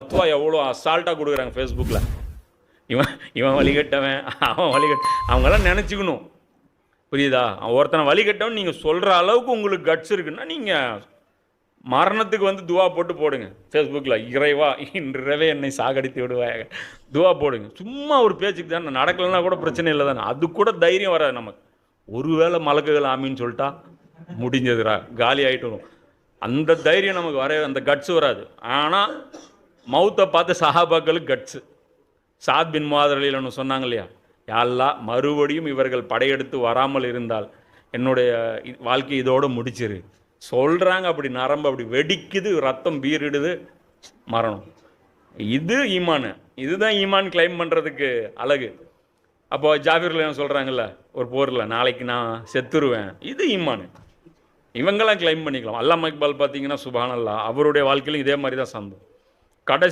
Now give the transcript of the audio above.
ஃபத்வா எவ்வளோ அசால்ட்டாக கொடுக்குறாங்க ஃபேஸ்புக்கில். இவன் இவன் வழிகட்டவன், அவன் வழிகட்ட, அவங்கெல்லாம் நினச்சிக்கணும். புரியுதா? ஒருத்தனை வழிகட்டவன் நீங்கள் சொல்கிற அளவுக்கு உங்களுக்கு கட்ஸ் இருக்குன்னா நீங்கள் மரணத்துக்கு வந்து துவா போட்டு போடுங்க ஃபேஸ்புக்கில். இறைவா இன்றவே என்னை சாகடித்து விடுவாங்க, துவா போடுங்க. சும்மா ஒரு பேச்சுக்கு தானே, நடக்கலைன்னா கூட பிரச்சனை இல்லை தானே. அது கூட தைரியம் வராது நமக்கு. ஒருவேளை மலக்குகள் ஆமின்னு சொல்லிட்டா முடிஞ்சதுரா, காலி ஆகிட்டு வரும். அந்த தைரியம் நமக்கு வர, அந்த கட்ஸ் வராது. ஆனால் மௌத்தை பார்த்து சஹாபாக்களுக்கு கட்ஸு. சாத் பின் முஆத் ரலியல்லாஹு அன்ஹு சொன்னாங்க இல்லையா, யா அல்லாஹ் மறுபடியும் இவர்கள் படையெடுத்து வராமல் இருந்தால் என்னுடைய வாழ்க்கை இதோடு முடிச்சிரு சொல்கிறாங்க. அப்படி நரம்பு அப்படி வெடிக்குது, ரத்தம் பீரிடுது, மரணம். இது ஈமான். இதுதான் ஈமான் கிளைம் பண்ணுறதுக்கு அழகு. அப்போ ஜாபிர்ல சொல்கிறாங்கல்ல ஒரு போரில், நாளைக்கு நான் செத்துருவேன், இது ஈமான். இவங்கெல்லாம் கிளைம் பண்ணிக்கலாம். அல்லாமா இக்பால் பார்த்தீங்கன்னா சுப்ஹானல்லாஹ், அவருடைய வாழ்க்கையிலும் இதே மாதிரி தான் சந்தோம்.